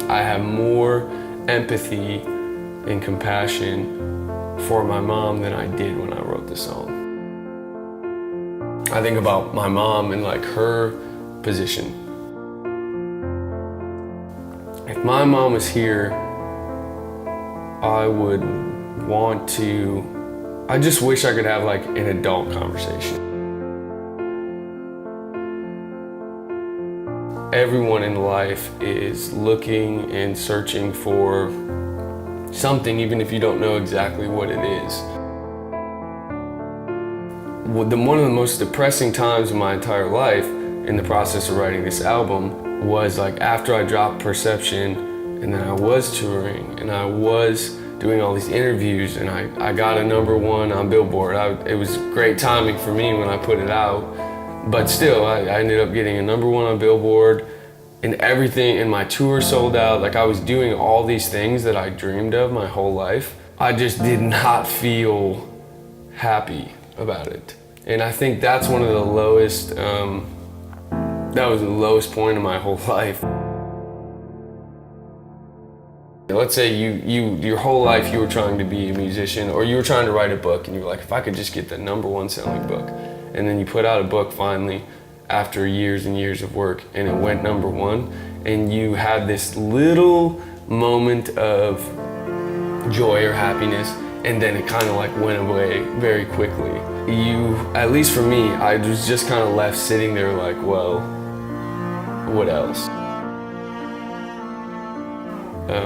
I have more empathy and compassion for my mom than I did when I wrote the song. I think about my mom and like her position. If my mom was here, I would want to, I just wish I could have like an adult conversation. Everyone in life is looking and searching for something, even if you don't know exactly what it is. One of the most depressing times in my entire life in the process of writing this album was like after I dropped Perception, and then I was touring and I was doing all these interviews, and I got a #1 on Billboard. It was great timing for me when I put it out, but still I ended up getting a #1 on Billboard, and everything in my tour sold out. Like I was doing all these things that I dreamed of my whole life. I just did not feel happy about it. And I think that's one of the lowest, that was the lowest point in my whole life. Let's say your whole life you were trying to be a musician, or you were trying to write a book, and you were like, if I could just get the #1 selling book. And then you put out a book finally after years and years of work, and it went #1, and you had this little moment of joy or happiness, and then it kind of like went away very quickly. At least for me, I was just kind of left sitting there like, well, what else?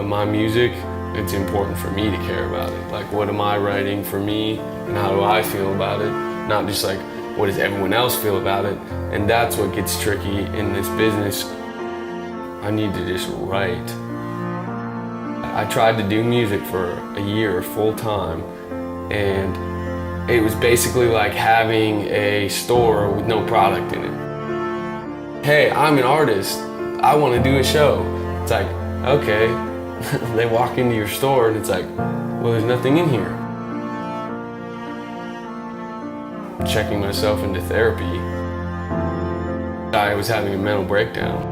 My music, it's important for me to care about it. Like, what am I writing for me, and how do I feel about it? Not just like, what does everyone else feel about it? And that's what gets tricky in this business. I need to just write. I tried to do music for a year full time, and it was basically like having a store with no product in it. Hey, I'm an artist. I want to do a show. It's like, okay. They walk into your store and it's like, well, there's nothing in here. Checking myself into therapy, I was having a mental breakdown.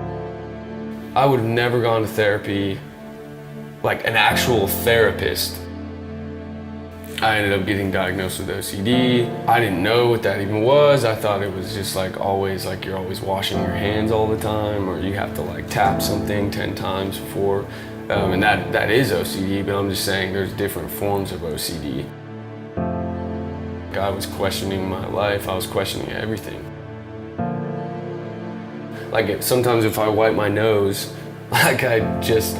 I would have never gone to therapy, like an actual therapist. I ended up getting diagnosed with OCD. I didn't know what that even was. I thought it was just like always, like you're always washing your hands all the time, or you have to like tap something 10 times before. And that is OCD, but I'm just saying there's different forms of OCD. I was questioning my life. I was questioning everything. Like sometimes if I wipe my nose, like I just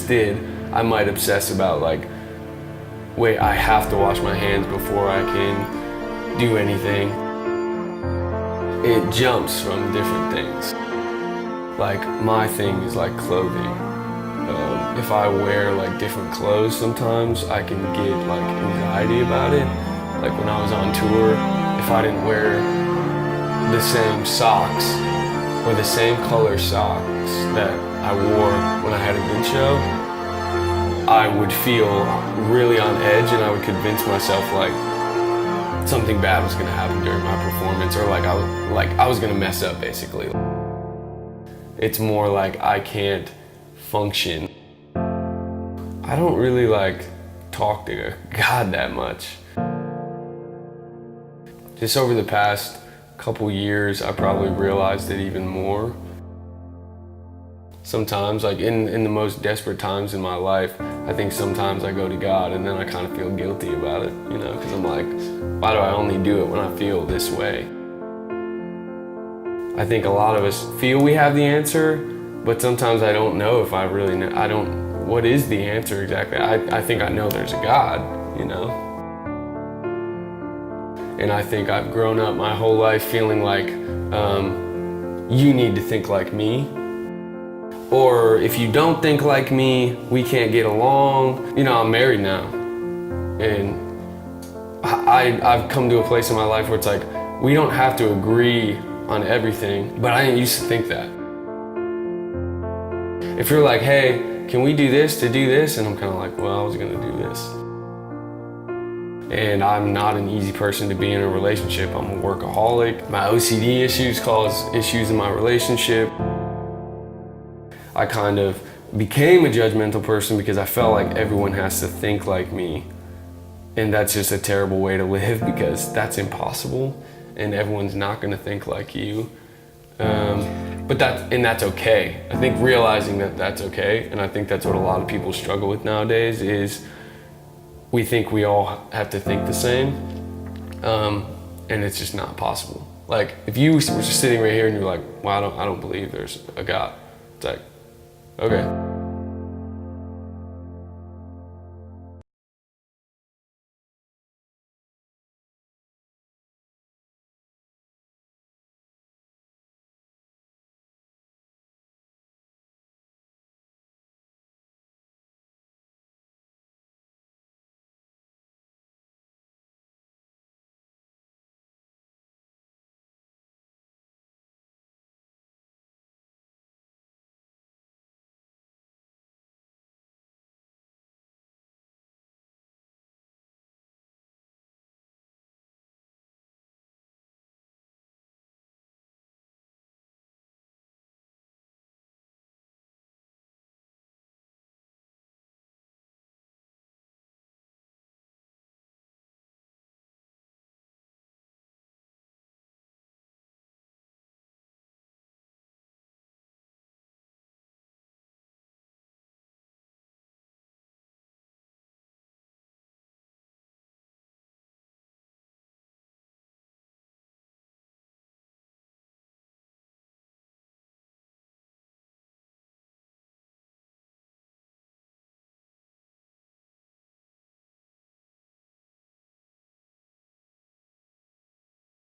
did, I might obsess about like, wait, I have to wash my hands before I can do anything. It jumps from different things. Like my thing is like clothing. If I wear like different clothes sometimes, I can get like anxiety about it. Like when I was on tour, if I didn't wear the same socks or the same color socks that I wore when I had a good show, I would feel really on edge, and I would convince myself like something bad was gonna happen during my performance, or I was gonna mess up basically. It's more like I can't function. I don't really like talk to God that much. Just over the past couple years, I probably realized it even more. Sometimes, like in the most desperate times in my life, I think sometimes I go to God and then I kind of feel guilty about it, you know, because I'm like, why do I only do it when I feel this way? I think a lot of us feel we have the answer, but sometimes I don't know if I really know. What is the answer exactly? I think I know there's a God, you know? And I think I've grown up my whole life feeling like you need to think like me. Or if you don't think like me, we can't get along. You know, I'm married now. And I've come to a place in my life where it's like, we don't have to agree on everything, but I didn't used to think that. If you're like, hey, can we do this to do this? And I'm kind of like, well, I was gonna do this. And I'm not an easy person to be in a relationship. I'm a workaholic. My OCD issues cause issues in my relationship. I kind of became a judgmental person because I felt like everyone has to think like me. And that's just a terrible way to live because that's impossible and everyone's not gonna think like you. But that's okay. I think realizing that that's okay, and I think that's what a lot of people struggle with nowadays is we think we all have to think the same, and it's just not possible. Like if you were just sitting right here and you're like, well, I don't believe there's a God. It's like, okay.